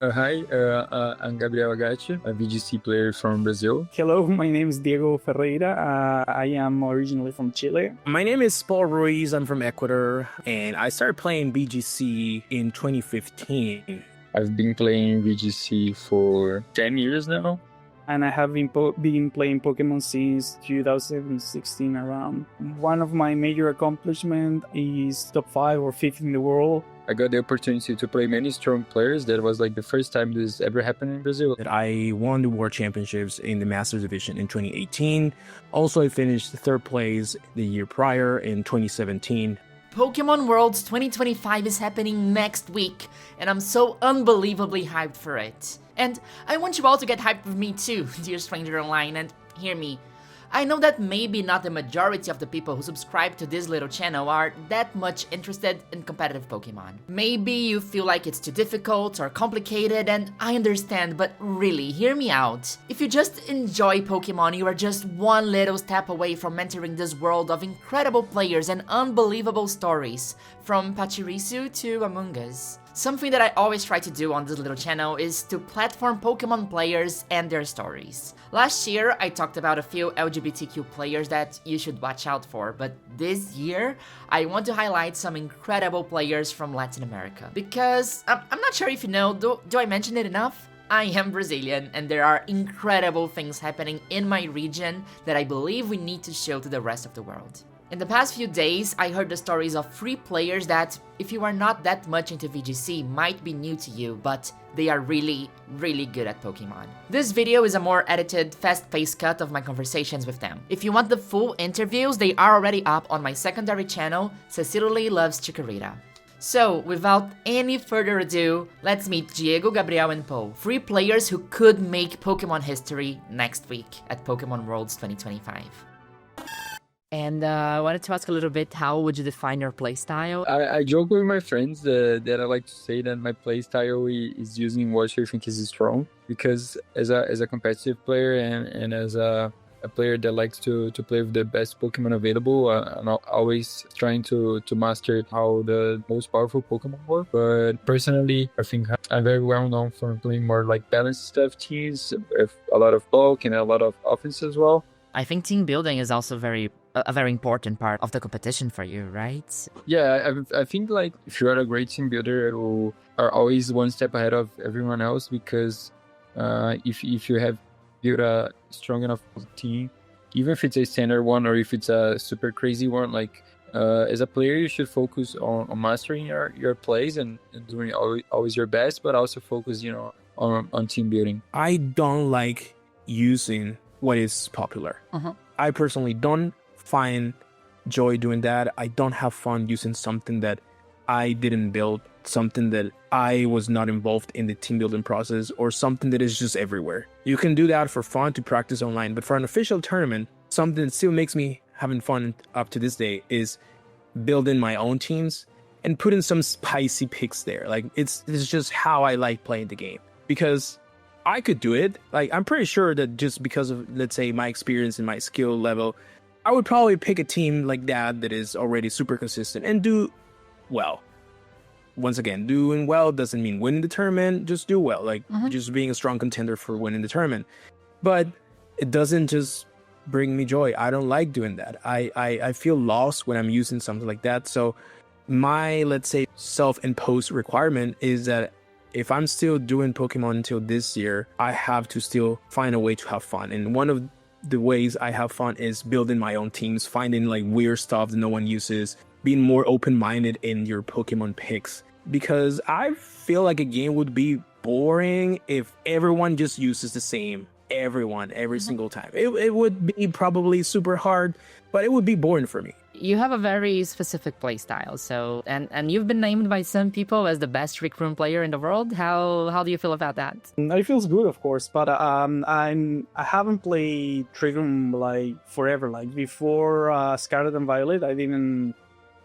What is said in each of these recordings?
Hi, I'm Gabriel Agati, a VGC player from Brazil. Hello, my name is Diego Ferreira. I am originally from Chile. My name is Paul Ruiz. I'm from Ecuador, and I started playing BGC in 2015. I've been playing VGC for 10 years now. And I have been playing Pokemon since 2016 around. One of my major accomplishments is top 5 or 5th in the world. I got the opportunity to play many strong players. That was like the first time this ever happened in Brazil. I won the World Championships in the Masters Division in 2018. Also, I finished third place the year prior in 2017. Pokémon Worlds 2025 is happening next week, and I'm so unbelievably hyped for it. And I want you all to get hyped with me too, dear stranger online, and hear me. I know that maybe not the majority of the people who subscribe to this little channel are that much interested in competitive Pokemon. Maybe you feel like it's too difficult or complicated, and I understand, but really, hear me out. If you just enjoy Pokemon, you are just one little step away from entering this world of incredible players and unbelievable stories, from Pachirisu to Among Us. Something that I always try to do on this little channel is to platform Pokemon players and their stories. Last year, I talked about a few LGBTQ players that you should watch out for, but this year, I want to highlight some incredible players from Latin America. Because, I'm not sure if you know, do I mention it enough? I am Brazilian, and there are incredible things happening in my region that I believe we need to show to the rest of the world. In the past few days, I heard the stories of 3 players that, if you are not that much into VGC, might be new to you, but they are really, really good at Pokemon. This video is a more edited, fast-paced cut of my conversations with them. If you want the full interviews, they are already up on my secondary channel, Cecily Loves Chikorita. So, without any further ado, let's meet Diego, Gabriel, and Paul, 3 players who could make Pokemon history next week at Pokémon Worlds 2025. And I wanted to ask a little bit, how would you define your playstyle? I joke with my friends that I like to say that my playstyle is using what I think is strong. Because as a competitive player and as a player that likes to play with the best Pokemon available, I'm always trying to master how the most powerful Pokemon work. But personally, I think I'm very well known for playing more like balanced stuff teams with a lot of bulk and a lot of offense as well. I think team building is also a very important part of the competition for you, right? Yeah, I think like if you are a great team builder, you are always one step ahead of everyone else, because if you have built a strong enough team, even if it's a standard one or if it's a super crazy one, like as a player you should focus on mastering your plays and doing always your best, but also focus on team building. I don't like using what is popular. I personally don't find joy doing that. I don't have fun using something that I didn't build, something that I was not involved in the team building process, or something that is just everywhere. You can do that for fun to practice online, but for an official tournament, something that still makes me having fun up to this day is building my own teams and putting some spicy picks there. Like it's just how I like playing the game, because I could do it. Like, I'm pretty sure that just because of, let's say, my experience and my skill level, I would probably pick a team like that is already super consistent and do well. Once again, doing well doesn't mean winning the tournament. Just do well, like just being a strong contender for winning the tournament. But it doesn't just bring me joy. I don't like doing that. I feel lost when I'm using something like that. So my, let's say, self-imposed requirement is that if I'm still doing Pokemon until this year, I have to still find a way to have fun. And one of the ways I have fun is building my own teams, finding like weird stuff that no one uses, being more open-minded in your Pokemon picks. Because I feel like a game would be boring if everyone just uses the same every single time. It would be probably super hard, but it would be boring for me. You have a very specific playstyle, so and you've been named by some people as the best Trick Room player in the world. How do you feel about that? It feels good, of course, but I haven't played Trick Room like forever. Like before Scarlet and Violet, I didn't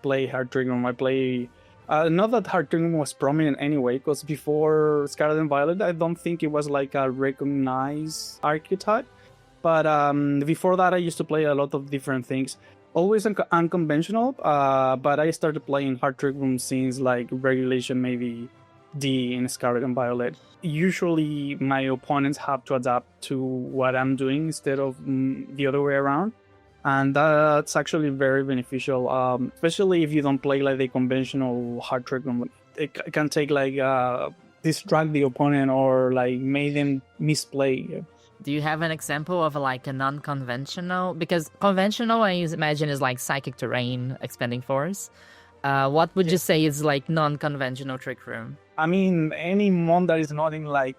play Hard Trick Room. I play not that Hard Trick Room was prominent anyway, because before Scarlet and Violet, I don't think it was like a recognized archetype. But before that, I used to play a lot of different things. Always unconventional, but I started playing Hard Trick Room since like regulation maybe D in Scarlet and Violet. Usually my opponents have to adapt to what I'm doing instead of the other way around. And that's actually very beneficial, especially if you don't play like the conventional hard trick room. It can take like distract the opponent or like make them misplay. Do you have an example of like a non-conventional? Because conventional, I imagine, is like Psychic Terrain, Expanding Force. What would you say is like non-conventional trick room? I mean, any mon that is not in like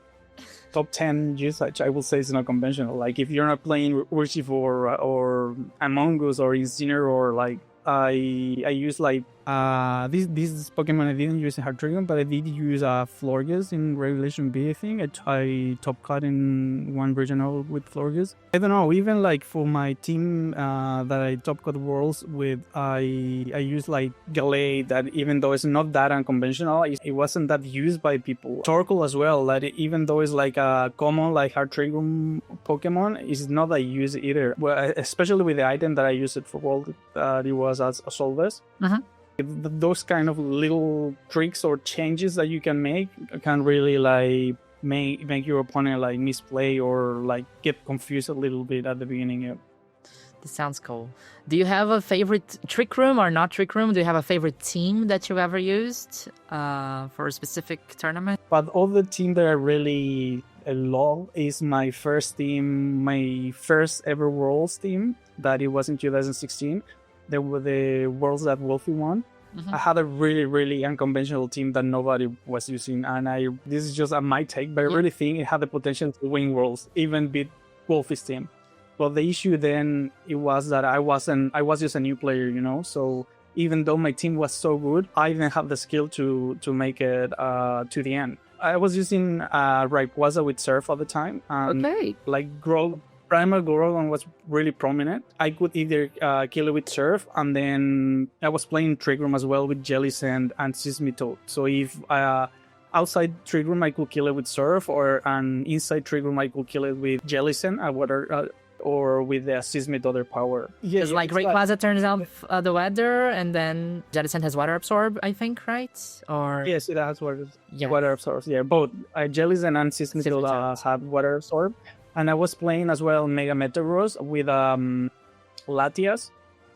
top 10 usage, I will say it's not conventional. Like if you're not playing Urshifu or Among Us or Incineroar, like I use like this Pokemon I didn't use in Hard Dragon, but I did use Florges in Regulation B. I think I top cut in one regional with Florges. I don't know, even like for my team that I top cut Worlds with, I use like Galay, that even though it's not that unconventional, it wasn't that used by people. Torkoal as well, that even though it's like a common like Hard Dragon Pokemon, it's not that used either. Well, especially with the item that I used it for World, it was as Solves. Those kind of little tricks or changes that you can make can really like make your opponent like misplay or like get confused a little bit at the beginning. Yeah. This sounds cool. Do you have a favorite trick room or not trick room? Do you have a favorite team that you've ever used for a specific tournament? But all the team that I really love is my first team, my first ever Worlds team, that it was in 2016. They were the Worlds that Wolfie won. I had a really, really unconventional team that nobody was using, and this is just my take, but I really think it had the potential to win Worlds, even beat Wolfie's team. But the issue then it was that I was just a new player, you know. So even though my team was so good, I didn't have the skill to make it to the end. I was using Rayquaza with Surf all the time, and like Primal Groudon was really prominent. I could either kill it with Surf, and then I was playing Trick Room as well with Jellicent and Seismitoad. So if outside Trick Room I could kill it with Surf, or an inside Trick Room I could kill it with Jellicent or with the Seismitoad power. Because like Rayquaza turns off the weather, and then Jellicent has Water Absorb, I think, right? Or yes, it has Water Absorb. Yeah, both Jellicent and Seismitoad have Water Absorb. And I was playing as well Mega Metagross with Latias.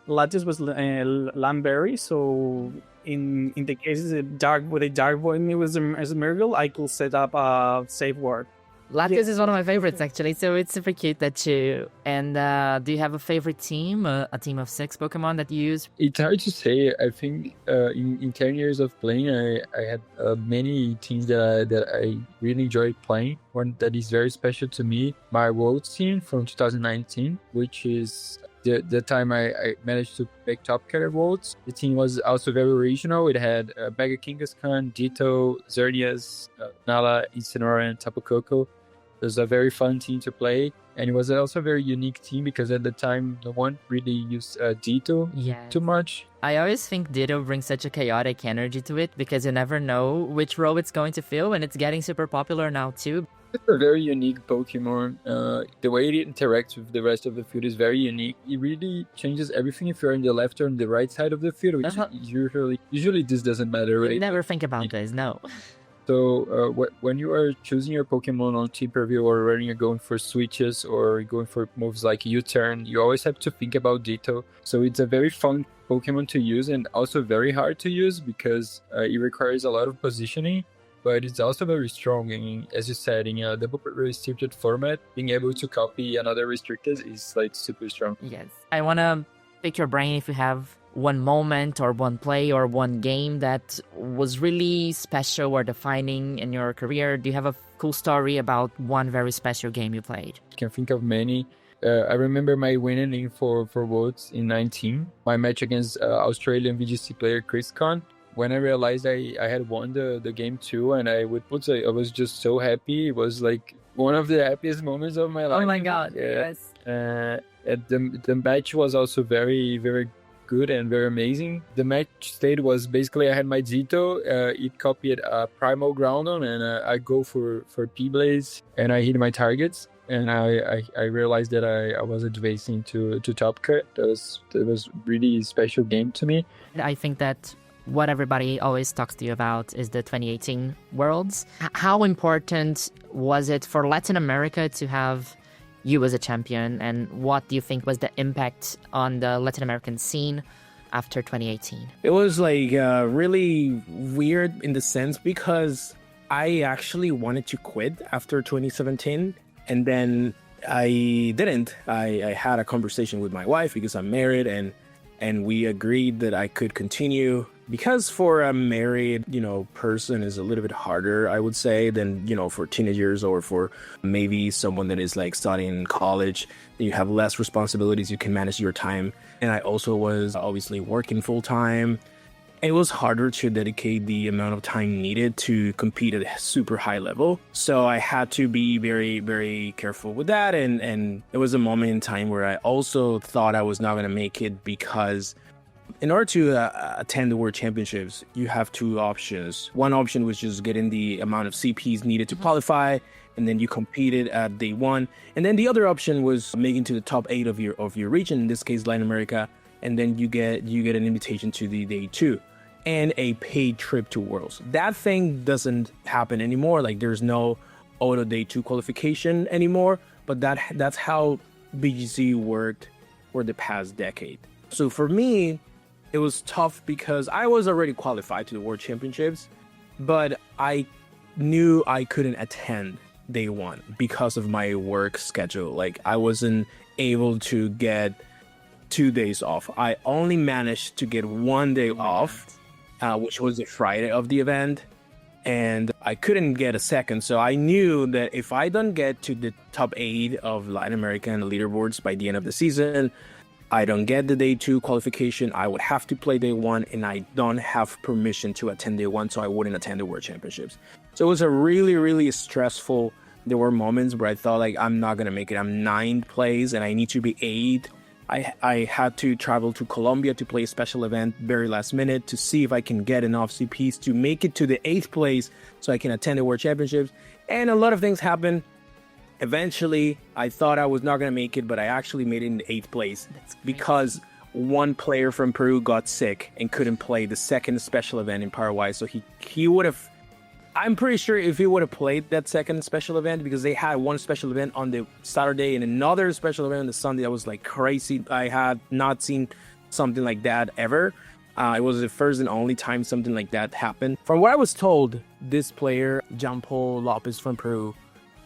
Latias was Lamberry, so in the cases with a Dark Void me as a Miracle, I could set up a Safe Ward. Latias is one of my favorites, actually, so it's super cute that you... And do you have a favorite team, a team of 6 Pokemon that you use? It's hard to say. I think in 10 years of playing, I had many teams that I really enjoyed playing. One that is very special to me, my Worlds team from 2019, which is the time I managed to make top cut at Worlds. The team was also very original. It had Mega Kangaskhan, Ditto, Xerneas, Nala, Incineroar, and Tapu Koko. It was a very fun team to play, and it was also a very unique team because at the time no one really used Ditto too much. I always think Ditto brings such a chaotic energy to it because you never know which role it's going to fill, and it's getting super popular now too. It's a very unique Pokemon. The way it interacts with the rest of the field is very unique. It really changes everything if you're on the left or on the right side of the field, which usually this doesn't matter, right? You never think about this, no. So when you are choosing your Pokemon on team preview, or when you're going for switches or going for moves like U-turn, you always have to think about Ditto. So it's a very fun Pokemon to use, and also very hard to use because it requires a lot of positioning, but it's also very strong. And as you said, in a double restricted format, being able to copy another restricted is like super strong. Yes. I want to pick your brain if you have one moment or one play or one game that was really special or defining in your career. Do you have a cool story about one very special game you played? I can think of many. I remember my winning for Worlds in 19, my match against Australian VGC player Chris Conn. When I realized I had won the game too, and I was just so happy. It was like one of the happiest moments of my life. Oh my god, yes. The match was also very, very good and very amazing. The match state was basically I had my Ditto, it copied Primal Groudon, and I go for P-Blaze, and I hit my targets, and I realized that I was advancing to top cut. That was really a special game to me. I think that what everybody always talks to you about is the 2018 Worlds. How important was it for Latin America to have you as a champion, and what do you think was the impact on the Latin American scene after 2018? It was like really weird in the sense because I actually wanted to quit after 2017, and then I didn't. I had a conversation with my wife because I'm married, and we agreed that I could continue, because for a married, person is a little bit harder, I would say, than, for teenagers or for maybe someone that is like studying in college. You have less responsibilities, you can manage your time. And I also was obviously working full time. It was harder to dedicate the amount of time needed to compete at a super high level. So I had to be very, very careful with that. And it was a moment in time where I also thought I was not going to make it, because in order to attend the World Championships, you have two options. One option was just getting the amount of CPs needed to qualify, and then you competed at day one. And then the other option was making to the top 8 of your region, in this case Latin America, and then you get an invitation to the day 2 and a paid trip to Worlds. That thing doesn't happen anymore. Like, there's no auto day 2 qualification anymore, but that's how BGC worked for the past decade. So for me, it was tough because I was already qualified to the World Championships, but I knew I couldn't attend day 1 because of my work schedule. Like, I wasn't able to get 2 days off. I only managed to get 1 day off, which was the Friday of the event, and I couldn't get a second. So I knew that if I don't get to the top 8 of Latin American leaderboards by the end of the season, I don't get the day 2 qualification, I would have to play day 1, and I don't have permission to attend day 1, so I wouldn't attend the World Championships. So it was a really, really stressful. There were moments where I thought, like, I'm not going to make it. I'm 9th place and I need to be 8. I had to travel to Colombia to play a special event very last minute to see if I can get enough CPs to make it to the 8th place so I can attend the World Championships. And a lot of things happened. Eventually, I thought I was not going to make it, but I actually made it in the 8th place because one player from Peru got sick and couldn't play the second special event in Paraguay. So he would have, I'm pretty sure if he would have played that second special event, because they had one special event on the Saturday and another special event on the Sunday, that was like crazy. I had not seen something like that ever. It was the first and only time something like that happened. From what I was told, this player, Jean Paul Lopez from Peru,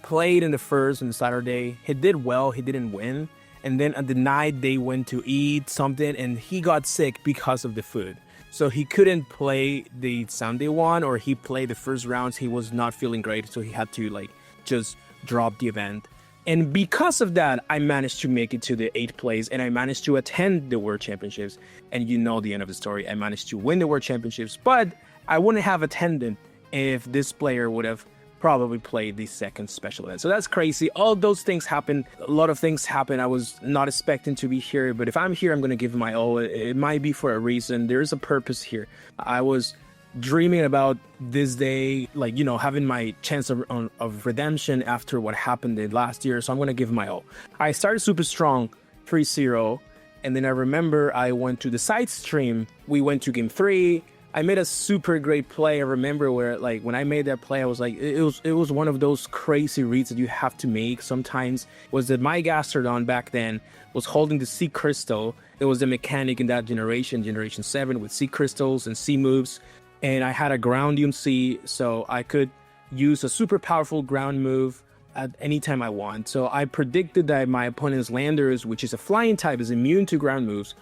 played in the first and Saturday. He did well, he didn't win. And then on the night they went to eat something and he got sick because of the food. So he couldn't play the Sunday one, or he played the first rounds. He was not feeling great, so he had to just drop the event. And because of that, I managed to make it to the 8th place and I managed to attend the World Championships. And you know the end of the story. I managed to win the World Championships, but I wouldn't have attended if this player would have probably played the second special event. So that's crazy. All those things happen. A lot of things happen. I was not expecting to be here, but if I'm here, I'm going to give my all. It might be for a reason. There is a purpose here. I was dreaming about this day, having my chance of redemption after what happened last year. So I'm going to give my all. I started super strong, 3-0. And then I remember I went to the side stream. We went to game 3. I made a super great play. I remember where, when I made that play, I was like, it was one of those crazy reads that you have to make sometimes. Was that my Gastrodon back then was holding the Sea Crystal. It was the mechanic in that generation 7, with Sea Crystals and Sea moves. And I had a Groundium Sea, so I could use a super powerful ground move at any time I want. So I predicted that my opponent's Landers, which is a flying type, is immune to ground moves,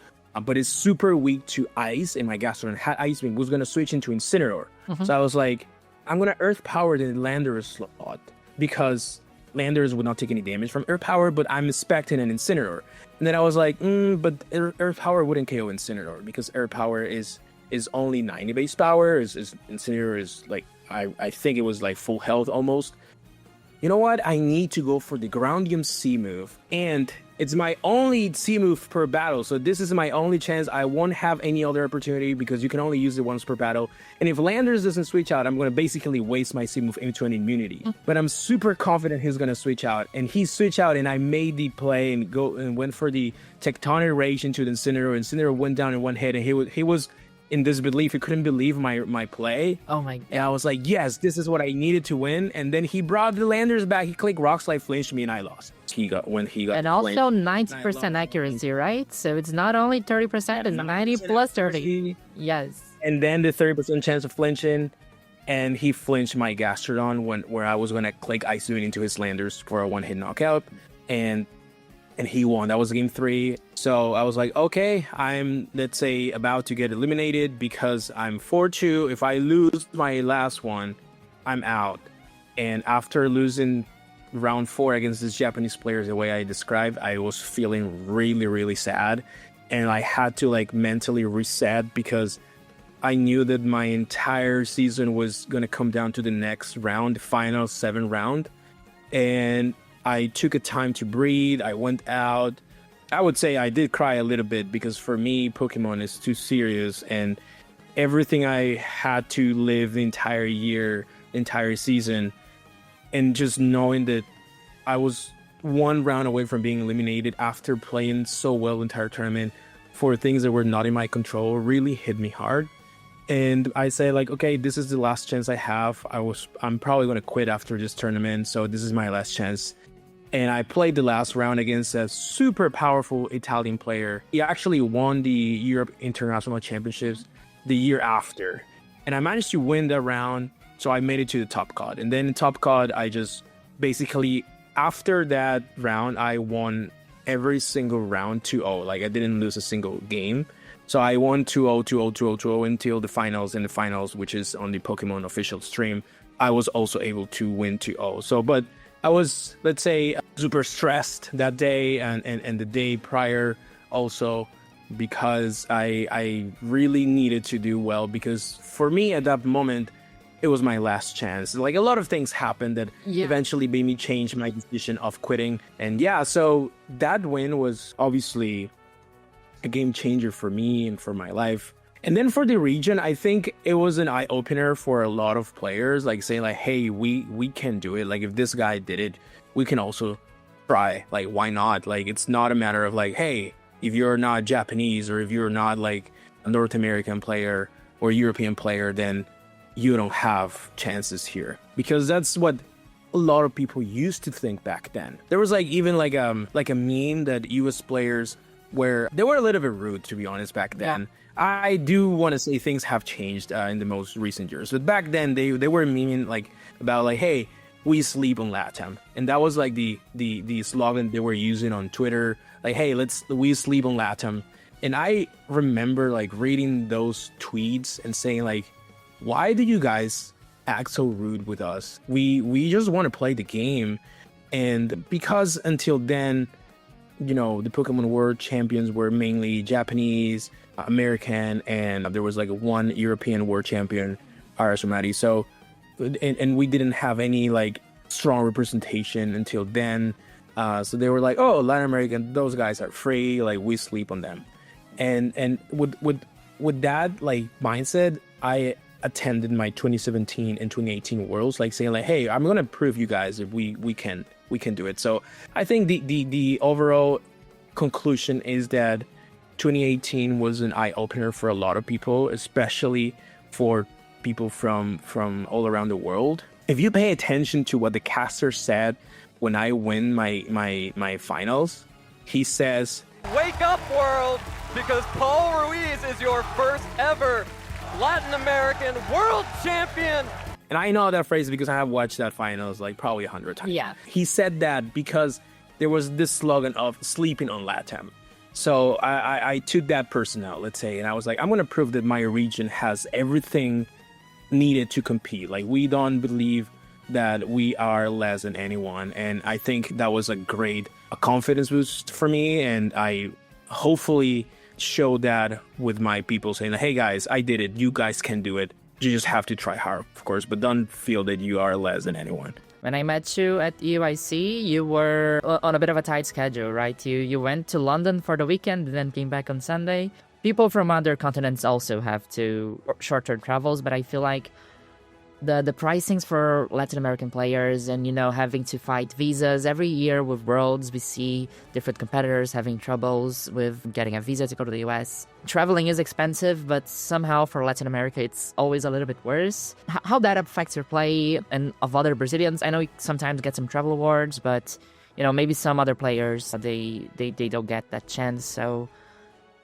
but it's super weak to ice, and my Gastrodon had Ice Beam, was going to switch into Incineroar. So I was like, I'm going to Earth Power the Landers slot, because Landers would not take any damage from Earth Power, but I'm expecting an Incineroar. And then I was like, but Earth Power wouldn't KO Incineroar, because Earth Power is only 90 base power. Incineroar is I think it was full health almost. You know what? I need to go for the Groundium C move, and it's my only C move per battle, so this is my only chance. I won't have any other opportunity because you can only use it once per battle. And if Landers doesn't switch out, I'm going to basically waste my C move into an immunity. But I'm super confident he's going to switch out, and he switched out, and I made the play and went for the Tectonic Rage into the Incineroar. Incineroar went down in one hit, and he was in disbelief. He couldn't believe my play. Oh my god. And I was like, yes, this is what I needed to win. And then he brought the landers back. He clicked Rock Slide, flinched me, and I lost. He got and also 90% accuracy, right? So it's not only 30%, it's 90 plus 30. Yes. And then the 30% chance of flinching, and he flinched my Gastrodon where I was gonna click Ice Beam into his landers for a one-hit knockout, and he won. That was game 3. So I was like, okay, I'm, let's say, about to get eliminated because I'm 4-2. If I lose my last one, I'm out. And after losing round 4 against this Japanese player, the way I described, I was feeling really, really sad. And I had to like mentally reset because I knew that my entire season was going to come down to the next round, the final 7 round. And I took a time to breathe. I went out. I would say I did cry a little bit because for me, Pokemon is too serious. And everything I had to live the entire year, entire season, and just knowing that I was 1 round away from being eliminated after playing so well the entire tournament for things that were not in my control really hit me hard. And I say like, okay, this is the last chance I have. I'm probably going to quit after this tournament. So this is my last chance. And I played the last round against a super powerful Italian player. He actually won the Europe International Championships the year after. And I managed to win that round. So I made it to the top card. And then in top card, I just basically, after that round, I won every single round 2-0. Like I didn't lose a single game. So I won 2-0, 2-0, 2-0, 2-0 until the finals. And the finals, which is on the Pokemon official stream, I was also able to win 2-0. So, but I was, let's say, super stressed that day and the day prior also because I really needed to do well because for me at that moment, it was my last chance. Like a lot of things happened that eventually made me change my decision of quitting. And yeah, so that win was obviously a game changer for me and for my life. And then for the region, I think it was an eye-opener for a lot of players, like saying like, hey, we can do it. Like if this guy did it, we can also try. Like why not? Like it's not a matter of like, hey, if you're not Japanese or if you're not like a North American player or European player, then you don't have chances here. Because that's what a lot of people used to think back then. There was like even like a meme that US players where they were a little bit rude, to be honest, back then. Yeah. I do want to say things have changed in the most recent years. But back then, they were memeing like about like, hey, we sleep on LATAM. And that was like the slogan they were using on Twitter. Like, hey, we sleep on LATAM. And I remember like reading those tweets and saying like, why do you guys act so rude with us? We just want to play the game. And because until then, you know, the Pokemon World champions were mainly Japanese, American, and there was like one European World champion, Arasumati. So, and we didn't have any like strong representation until then. So they were like, oh, Latin American, those guys are free. Like we sleep on them. And with that like mindset, I attended my 2017 and 2018 Worlds, like saying like, hey, I'm gonna prove you guys if we can do it. So I think the overall conclusion is that 2018 was an eye-opener for a lot of people, especially for people from all around the world. If you pay attention to what the caster said when I win my finals, he says, "Wake up, world, because Paul Ruiz is your first ever Latin American world champion." And I know that phrase because I have watched that finals like probably 100 times. Yeah. He said that because there was this slogan of sleeping on LATAM. So I took that person out, let's say, and I was like, I'm going to prove that my region has everything needed to compete. Like, we don't believe that we are less than anyone. And I think that was a confidence boost for me. And I hopefully showed that with my people saying, hey guys, I did it. You guys can do it. You just have to try hard, of course, but don't feel that you are less than anyone. When I met you at UIC, you were on a bit of a tight schedule, right? You went to London for the weekend, then came back on Sunday. People from other continents also have shorter travels, but I feel like the pricings for Latin American players and, having to fight visas. Every year with Worlds, we see different competitors having troubles with getting a visa to go to the US. Traveling is expensive, but somehow for Latin America, it's always a little bit worse. How that affects your play and of other Brazilians? I know you sometimes get some travel awards, but, maybe some other players, they don't get that chance. So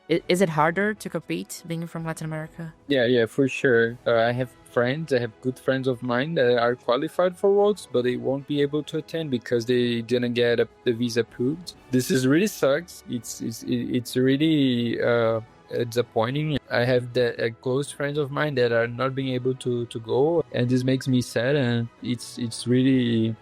is it harder to compete being from Latin America? Yeah, for sure. I have good friends of mine that are qualified for Worlds, but they won't be able to attend because they didn't get the visa approved. This is really sucks. It's really disappointing. I have close friends of mine that are not being able to go, and this makes me sad. And it's really,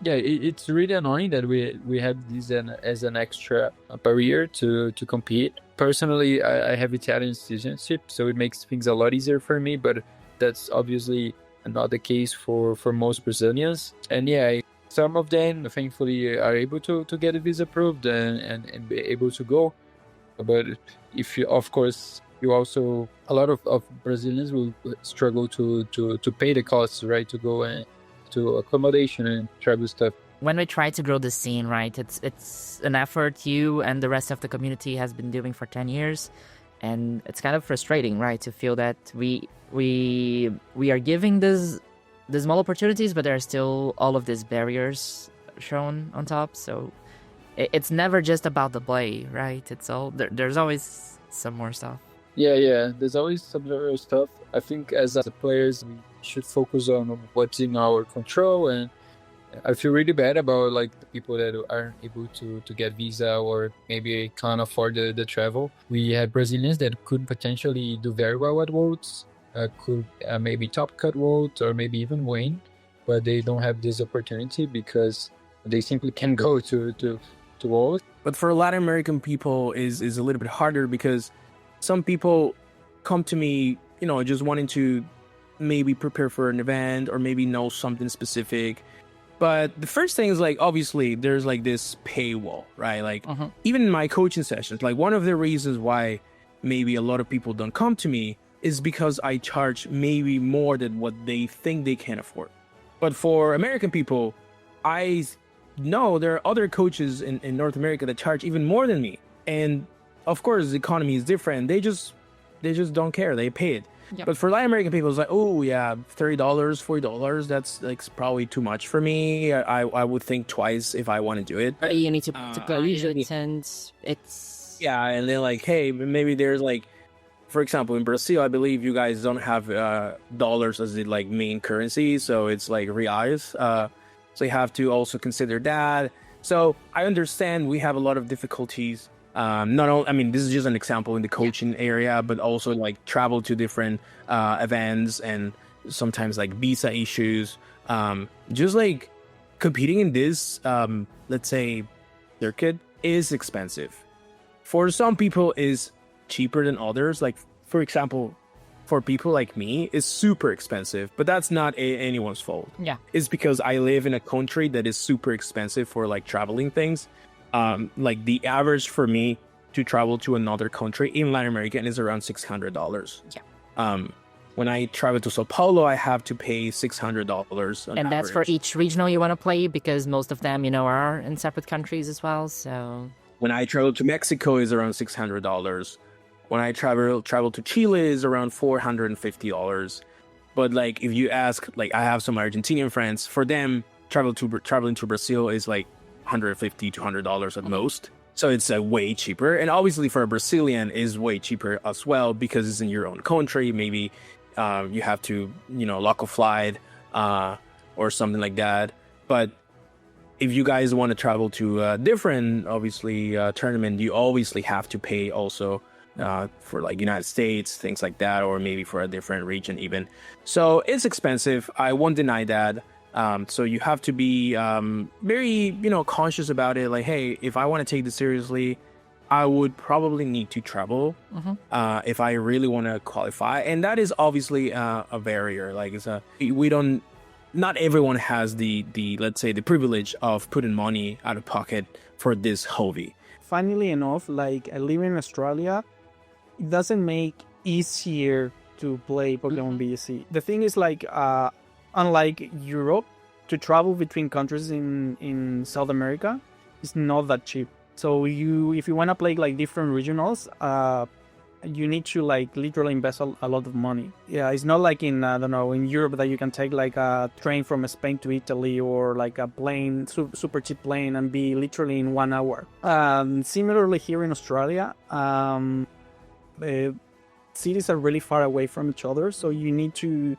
it's really annoying that we have this as an extra barrier to compete. Personally, I have Italian citizenship, so it makes things a lot easier for me, but that's obviously not the case for most Brazilians. And some of them thankfully are able to get a visa approved and be able to go. But if you, of course, you also, a lot of Brazilians will struggle to pay the costs, right, to go and to accommodation and travel stuff. When we try to grow the scene, right, it's an effort you and the rest of the community has been doing for 10 years. And it's kind of frustrating, right, to feel that we are giving these small opportunities, but there are still all of these barriers shown on top. So it's never just about the play, right? It's all there's always some more stuff. Yeah, there's always some other stuff. I think as players, we should focus on what's in our control, and I feel really bad about the people that aren't able to get visa or maybe can't afford the travel. We have Brazilians that could potentially do very well at Worlds, could maybe top cut Worlds or maybe even win, but they don't have this opportunity because they simply can't go to Worlds. But for Latin American people is a little bit harder because some people come to me, just wanting to maybe prepare for an event or maybe know something specific. But the first thing is obviously there's this paywall, right? Even in my coaching sessions, one of the reasons why maybe a lot of people don't come to me is because I charge maybe more than what they think they can afford. But for American people, I know there are other coaches in North America that charge even more than me. And of course, the economy is different. They just don't care. They pay it. Yep. But for Latin American people, it's $30, $40, that's probably too much for me. I would think twice if I want to do it. You need to go usually, and it's... Yeah, and then hey, maybe there's for example, in Brazil, I believe you guys don't have dollars as the main currency, so it's reais. So you have to also consider that. So I understand we have a lot of difficulties. Not only, this is just an example in the coaching area, but also travel to different events and sometimes visa issues. Just competing in this, let's say, circuit is expensive. For some people, is cheaper than others. For example, for people like me, it's super expensive, but that's not anyone's fault. Yeah, it's because I live in a country that is super expensive for traveling things. The average for me to travel to another country in Latin America is around $600. Yeah. When I travel to Sao Paulo, I have to pay $600. And that's for each regional you want to play, because most of them, are in separate countries as well. So when I travel to Mexico, is around $600. When I travel to Chile, is around $450. But if you ask, I have some Argentinian friends, for them, traveling to Brazil is $150, $200 at most. So it's way cheaper. And obviously for a Brazilian is way cheaper as well, because it's in your own country. Maybe you have to, lock a flight or something like that. But if you guys want to travel to a different, obviously, tournament, you obviously have to pay also for United States, things like that, or maybe for a different region even. So it's expensive. I won't deny that. So you have to be very, conscious about it. Hey, if I want to take this seriously, I would probably need to travel if I really want to qualify. And that is obviously a barrier. Not everyone has the let's say the privilege of putting money out of pocket for this hobby. Funnily enough, I live in Australia, it doesn't make easier to play Pokemon VGC. The thing is unlike Europe, to travel between countries in South America is not that cheap. So if you want to play like different regionals, you need to like literally invest a lot of money. Yeah, it's not like in I don't know, in Europe that you can take like a train from Spain to Italy or like a plane, super cheap plane, and be literally in 1 hour. Similarly here in Australia, cities are really far away from each other, so you need to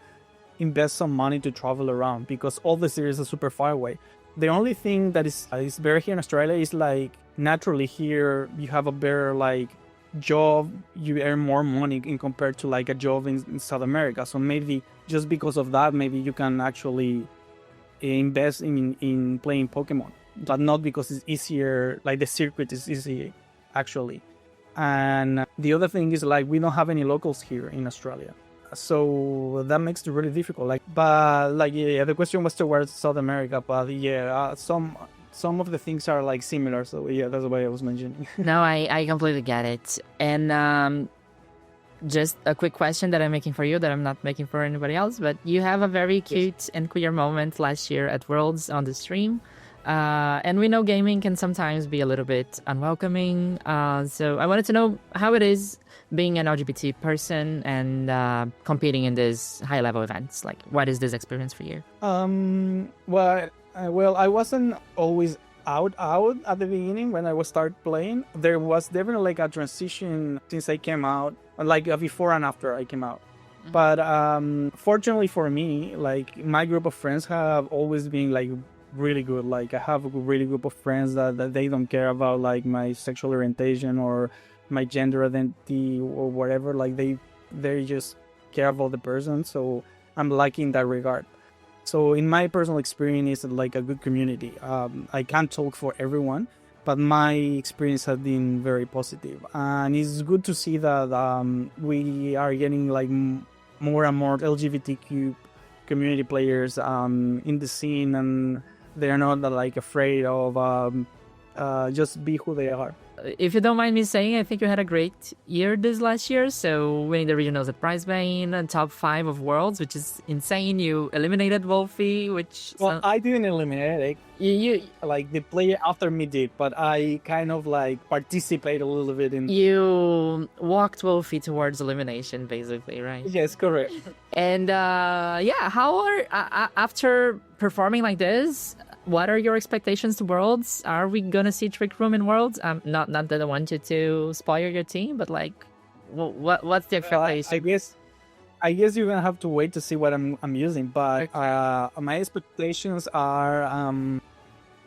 invest some money to travel around because all the cities are super far away. The only thing that is better here in Australia is like naturally here you have a better like job, you earn more money in compared to like a job in South America. So maybe just because of that, maybe you can actually invest in playing Pokemon, but not because it's easier, like the circuit is easy actually. And the other thing is like we don't have any locals here in Australia, so that makes it really difficult. The question was towards South America, but some of the things are like similar. So yeah, that's why I was mentioning. No, I completely get it. And just a quick question that I'm making for you that I'm not making for anybody else, but you have a very cute and queer moment last year at Worlds on the stream. And we know gaming can sometimes be a little bit unwelcoming. So I wanted to know how it is being an LGBT person and competing in these high-level events. Like, what is this experience for you? Well, I wasn't always out at the beginning when I was start playing. There was definitely like a transition since I came out, like before and after I came out. Mm-hmm. But fortunately for me, like my group of friends have always been like really good. Like I have a really group of friends that they don't care about like my sexual orientation or my gender identity or whatever. Like they just care about the person. So I'm lucky in that regard. So in my personal experience, it's like a good community. I can't talk for everyone, but my experience has been very positive. And it's good to see that we are getting like more and more LGBTQ community players in the scene, and they're not like afraid of just be who they are. If you don't mind me saying, I think you had a great year this last year. So winning the regionals at Brisbane and top 5 of Worlds, which is insane. You eliminated Wolfie, which... Well, I didn't eliminate it. You like the player after me did, but I kind of like participate a little bit in... You walked Wolfie towards elimination, basically, right? Yes, correct. And how are... after performing like this... What are your expectations to Worlds? Are we gonna see Trick Room in Worlds? Not that I want you to spoil your team, but like, what's the expectation? I guess you're gonna have to wait to see what I'm using. But my expectations are,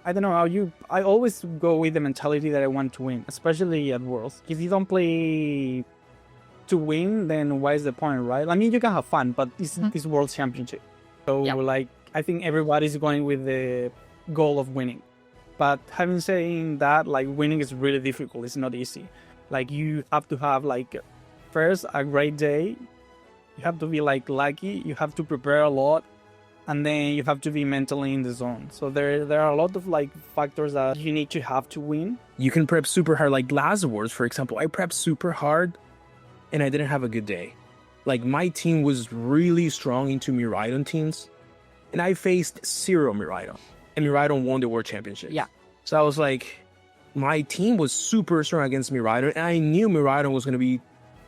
I don't know. I always go with the mentality that I want to win, especially at Worlds. If you don't play to win, then why is the point, right? I mean, you can have fun, but this is World Championship, so like I think everybody's going with the goal of winning. But having said that, like winning is really difficult. It's not easy. Like you have to have like first a great day. You have to be like lucky. You have to prepare a lot, and then you have to be mentally in the zone. So there are a lot of like factors that you need to have to win. You can prep super hard. Like last Awards, for example, I prepped super hard, and I didn't have a good day. Like my team was really strong into Miraidon teams, and I faced 0 Miraidon. And Miraidon won the World Championship. Yeah. So I was like, my team was super strong against Miraidon, and I knew Miraidon was going to be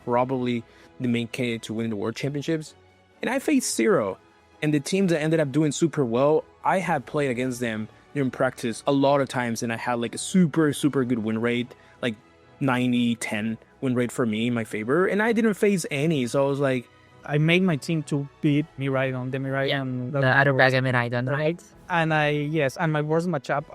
probably the main candidate to win the World Championships. And I faced 0. And the teams that ended up doing super well, I had played against them in practice a lot of times, and I had like a super, super good win rate, like 90-10 win rate for me in my favor. And I didn't face any, so I was like, I made my team to beat Miraidon, the Adabraga Miraidon, right? And my worst matchup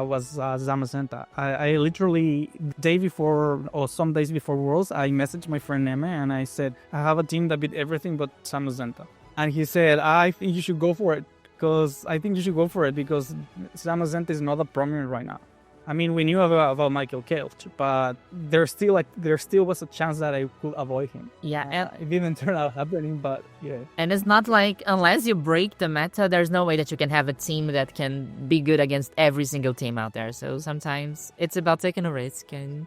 was Zamazenta. I literally, day before or some days before Worlds, I messaged my friend Neme and I said, I have a team that beat everything but Zamazenta. And he said, I think you should go for it because Zamazenta is not that prominent right now. I mean, we knew about Michael Kelch, but there still was a chance that I could avoid him. Yeah, and it didn't turn out happening, but yeah. And it's not like unless you break the meta, there's no way that you can have a team that can be good against every single team out there. So sometimes it's about taking a risk, and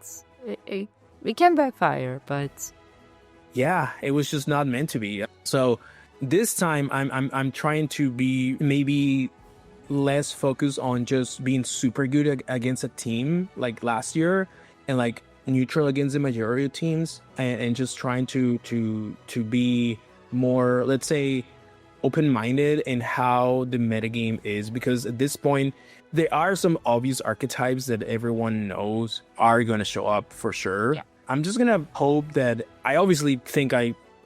it can backfire. But yeah, it was just not meant to be. So this time I'm trying to be maybe less focused on just being super good against a team like last year, and like neutral against the majority of teams, and just trying to be more, let's say, open-minded in how the metagame is, because at this point there are some obvious archetypes that everyone knows are going to show up for sure. Yeah. I'm just gonna hope that I obviously think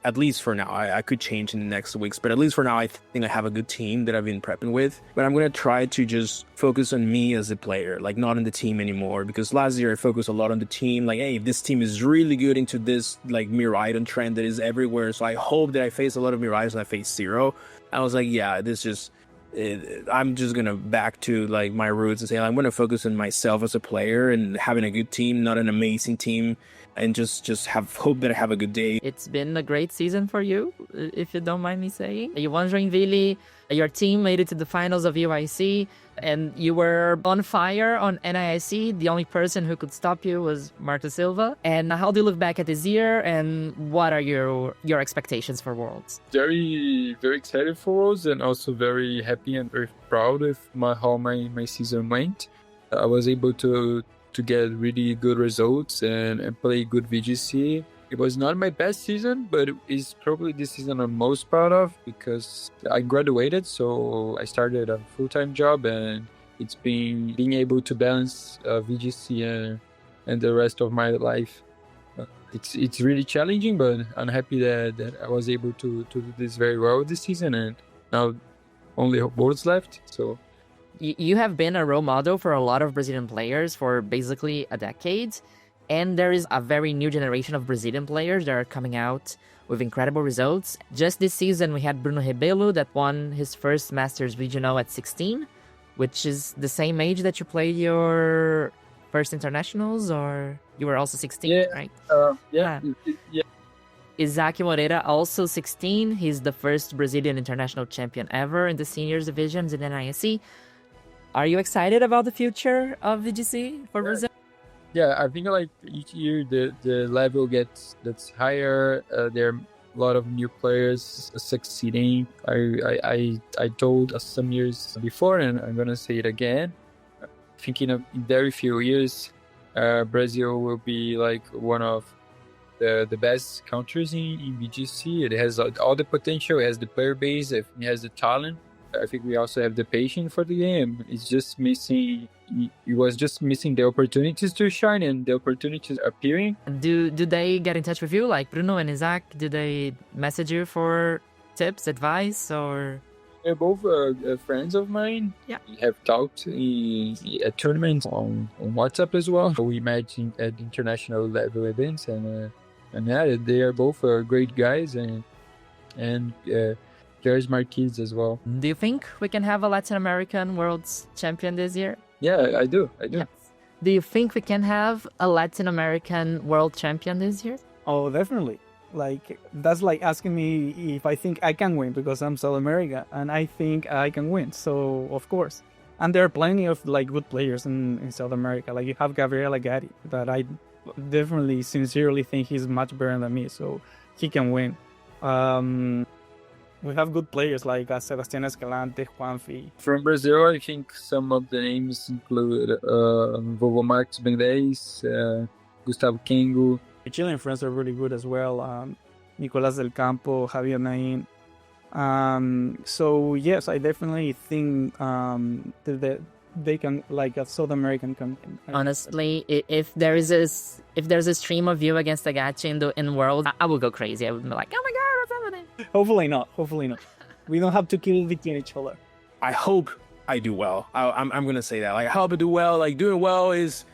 at least for now, I could change in the next weeks, but at least for now, I think I have a good team that I've been prepping with. But I'm going to try to just focus on me as a player, like not on the team anymore. Because last year I focused a lot on the team. Like, hey, this team is really good into this like Miraidon trend that is everywhere. So I hope that I face a lot of Miraidons and I face zero. I was like, yeah, I'm just going to back to like my roots and say, I'm going to focus on myself as a player and having a good team, not an amazing team. And just hope that I have a good day. It's been a great season for you, if you don't mind me saying. You won Joinville, your team made it to the finals of UIC, and you were on fire on NIIC. The only person who could stop you was Marta Silva. And how do you look back at this year, and what are your expectations for Worlds? Very, very excited for Worlds, and also very happy and very proud of how my season went. I was able to get really good results and play good VGC. It was not my best season, but it's probably the season I'm most proud of because I graduated, so I started a full-time job, and it's been being able to balance VGC and the rest of my life. It's really challenging, but I'm happy that I was able to do this very well this season, and now only Worlds left, so... You have been a role model for a lot of Brazilian players for basically a decade, and there is a very new generation of Brazilian players that are coming out with incredible results. Just this season, we had Bruno Rebelo that won his first Masters Regional at 16, which is the same age that you played your first internationals, or you were also 16, right? Yeah. Isaac Moreira, also 16. He's the first Brazilian international champion ever in the seniors divisions in NISC. Are you excited about the future of VGC for Brazil? Yeah, I think like each year the level that's higher. There are a lot of new players succeeding. I told some years before, and I'm gonna say it again. Thinking of in very few years, Brazil will be like one of the best countries in VGC. It has all the potential. It has the player base. It has the talent. I think we also have the patience for the game. It's just missing. It was just missing the opportunities to shine, and the opportunities appearing. Do they get in touch with you, like Bruno and Isaac? Do they message you for tips, advice, or? They're both friends of mine. Yeah, we have talked at tournaments on WhatsApp as well. We met at international level events, and yeah, they are both great guys, and they're smart kids as well. Do you think we can have a Latin American Worlds champion this year? Yeah, I do. Yes. Do you think we can have a Latin American world champion this year? Oh, definitely. Like, that's like asking me if I think I can win because I'm South America, and I think I can win. So, of course. And there are plenty of like good players in South America. Like, you have Gabriel Agati that I definitely sincerely think he's much better than me, so he can win. We have good players like Sebastián Escalante, Juanfi. From Brazil, I think some of the names include Vovô Marcos Bendeis, Gustavo Kengo. The Chilean friends are really good as well. Nicolás del Campo, Javier Nain. So yes, I definitely think that they can, like a South American company. Honestly, if there's a stream of you against Agati in World, I will go crazy. I would be like, oh my god, what's happening? Hopefully not. We don't have to kill each other. I hope I do well. I'm gonna say that. Like, I hope I do well. Like, doing well is,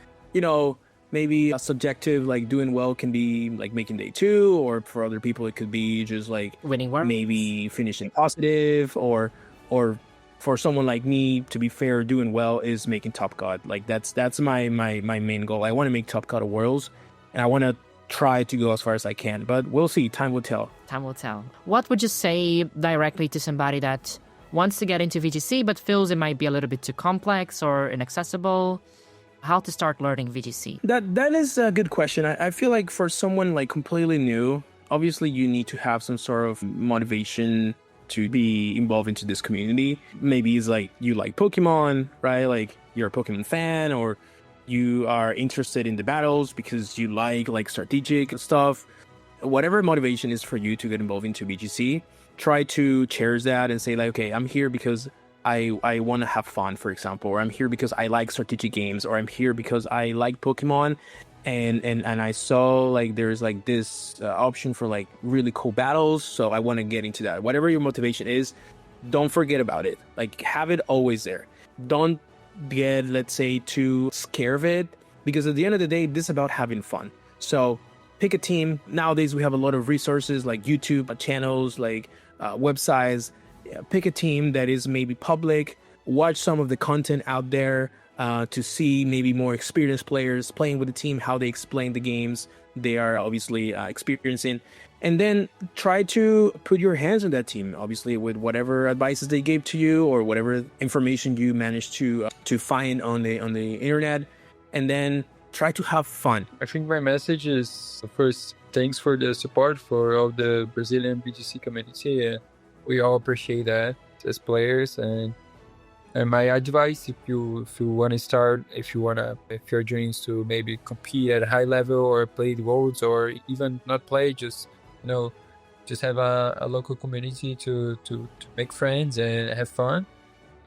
maybe a subjective. Like, doing well can be like making day 2, or for other people it could be just like winning Worlds. Maybe finishing positive, or for someone like me, to be fair, doing well is making Top God. Like, that's my main goal. I want to make Top God of Worlds, and I want to try to go as far as I can. But we'll see. Time will tell. Time will tell. What would you say directly to somebody that wants to get into VGC but feels it might be a little bit too complex or inaccessible? How to start learning VGC? That is a good question. I feel like for someone like completely new, obviously you need to have some sort of motivation to be involved into this community. Maybe it's like you like Pokemon, right? Like you're a Pokemon fan, or you are interested in the battles because you like strategic stuff. Whatever motivation is for you to get involved into VGC, try to cherish that and say like, okay, I'm here because I want to have fun, for example, or I'm here because I like strategic games, or I'm here because I like Pokemon, and I saw like there's like this option for like really cool battles, so I want to get into that. Whatever your motivation is, don't forget about it. Like, have it always there. Don't get, let's say, too scared of it, because at the end of the day, this is about having fun. So pick a team. Nowadays we have a lot of resources like YouTube channels, like websites. Pick a team that is maybe public. Watch some of the content out there to see maybe more experienced players playing with the team, how they explain the games they are obviously experiencing, and then try to put your hands on that team, obviously with whatever advices they gave to you or whatever information you managed to find on the internet, and then try to have fun. I think my message is, first, thanks for the support for all the Brazilian BGC community. We all appreciate that as players, and my advice, if you want to start, if your dreams to maybe compete at a high level or play the Worlds, or even not play, just have a local community to make friends and have fun.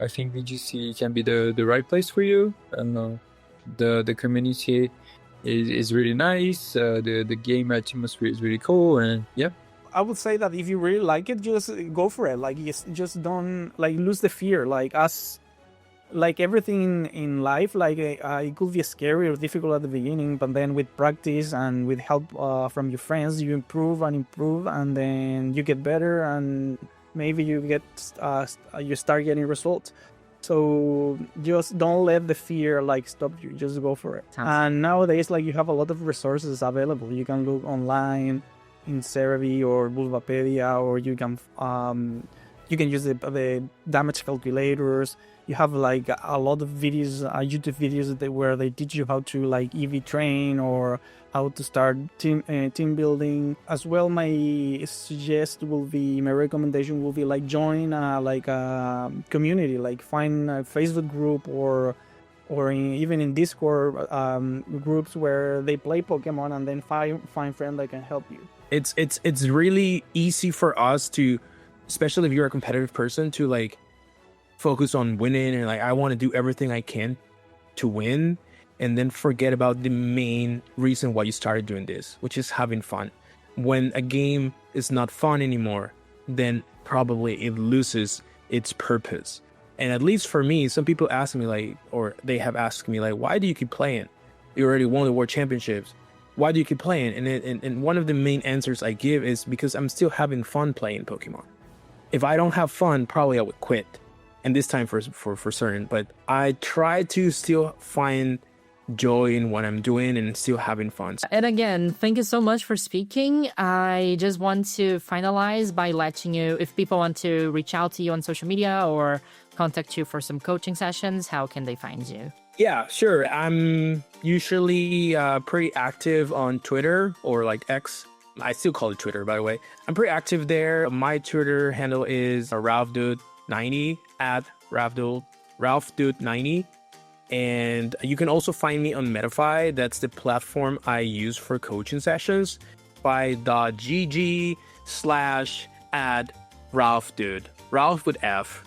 I think VGC can be the right place for you. And the community is really nice. The game atmosphere is really cool, and yeah. I would say that if you really like it, just go for it. Like, just don't lose the fear. Like everything in life, it could be scary or difficult at the beginning, but then with practice and with help from your friends, you improve, and then you get better, and maybe you start getting results. So just don't let the fear stop you. Just go for it. And nowadays, you have a lot of resources available. You can look online in Cerebi or Bulbapedia, or you can use the damage calculators. You have a lot of videos, YouTube videos where they teach you how to EV train or how to start team building. As well, my recommendation will be join a community, find a Facebook group or even in Discord groups where they play Pokemon, and then find friends that can help you. It's really easy for us to, especially if you're a competitive person, to focus on winning and I want to do everything I can to win, and then forget about the main reason why you started doing this, which is having fun. When a game is not fun anymore, then probably it loses its purpose. And at least for me, some people ask me or they have asked me why do you keep playing? You already won the World Championships. Why do you keep playing? And one of the main answers I give is because I'm still having fun playing Pokemon. If I don't have fun, probably I would quit. And this time for certain. But I try to still find joy in what I'm doing and still having fun. And again, thank you so much for speaking. I just want to finalize by letting you, if people want to reach out to you on social media or contact you for some coaching sessions, how can they find you? Yeah, sure. I'm usually pretty active on Twitter or X. I still call it Twitter, by the way. I'm pretty active there. My Twitter handle is RalphDude90 at RalphDude90. And you can also find me on Metafy. That's the platform I use for coaching sessions. Metafy.gg/@RalphDude. Ralph with F,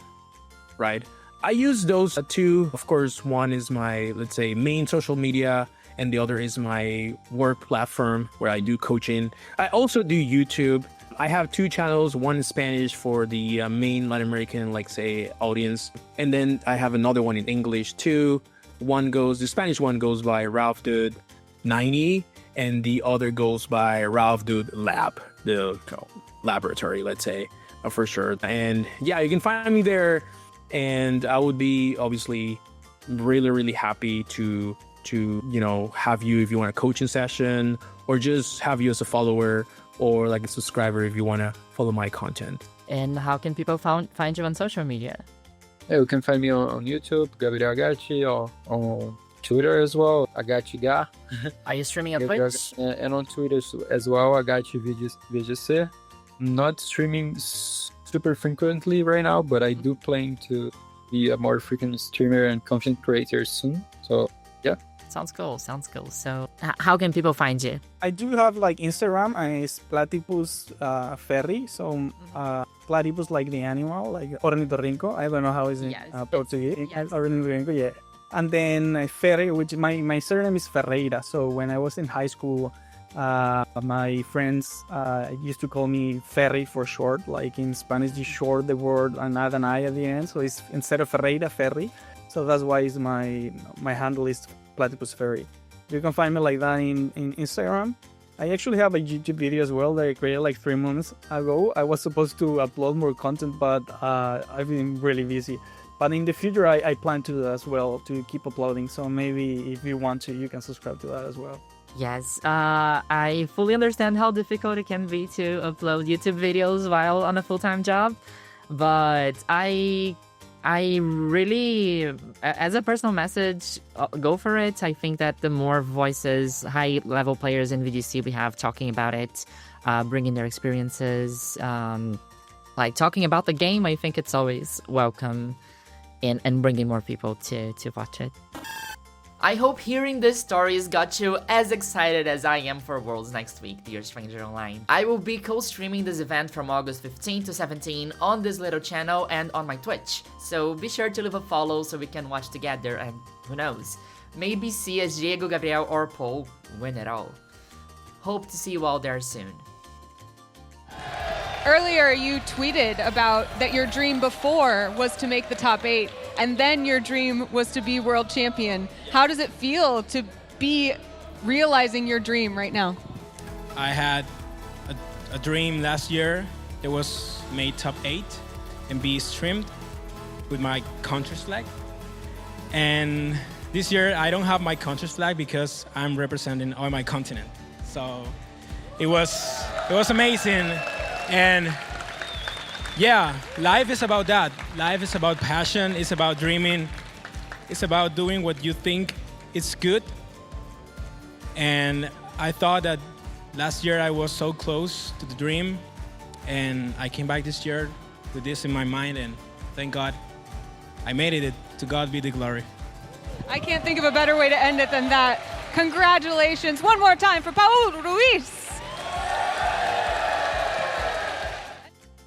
right? I use those two. Of course, one is my, let's say, main social media, and the other is my work platform where I do coaching. I also do YouTube. I have two channels, one in Spanish for the main Latin American, audience. And then I have another one in English too. The Spanish one goes by RalphDude90, and the other goes by RalphDude Lab, the laboratory, let's say, for sure. And yeah, you can find me there. And I would be obviously really, really happy to have you if you want a coaching session, or just have you as a follower or a subscriber if you want to follow my content. And how can people find you on social media? Yeah, you can find me on YouTube, Gabriel Agati, or on Twitter as well, AgatiGa. Are you streaming on Twitch? And on Twitter as well, Agati VGC. Not streaming super frequently right now, but I do plan to be a more frequent streamer and content creator soon. So yeah. Sounds cool. So how can people find you? I do have like Instagram, and it's Platypus Ferry. So platypus like the animal, like ornitorrinco. I don't know how is it Portuguese. Yes. Ornitorrinco, yeah. And then Ferry, which my surname is Ferreira. So when I was in high school, my friends used to call me Ferry for short. Like in Spanish, you short the word and add an I at the end. So it's instead of Ferreira, Ferry. So that's why is my handle is Platypus Ferry. You can find me like that in Instagram. I actually have a YouTube video as well that I created like 3 months ago. I was supposed to upload more content, but I've been really busy. But in the future, I plan to do that as well, to keep uploading. So maybe if you want to, you can subscribe to that as well. Yes, I fully understand how difficult it can be to upload YouTube videos while on a full-time job. But I really, as a personal message, go for it. I think that the more voices, high-level players in VGC we have talking about it, bringing their experiences, like talking about the game, I think it's always welcome and bringing more people to watch it. I hope hearing this stories got you as excited as I am for Worlds next week, dear Stranger Online. I will be co-streaming this event from August 15 to 17 on this little channel and on my Twitch, so be sure to leave a follow so we can watch together and, who knows, maybe see as Diego, Gabriel, or Paul win it all. Hope to see you all there soon. Earlier you tweeted about that your dream before was to make the top 8, and then your dream was to be world champion. How does it feel to be realizing your dream right now? I had a dream last year that was made top 8 and be streamed with my country's flag. And this year I don't have my country's flag because I'm representing all my continent. So it was amazing. And yeah, life is about that. Life is about passion, it's about dreaming, it's about doing what you think is good. And I thought that last year I was so close to the dream, and I came back this year with this in my mind, and thank God I made it. To God be the glory. I can't think of a better way to end it than that. Congratulations one more time for Paul Ruiz.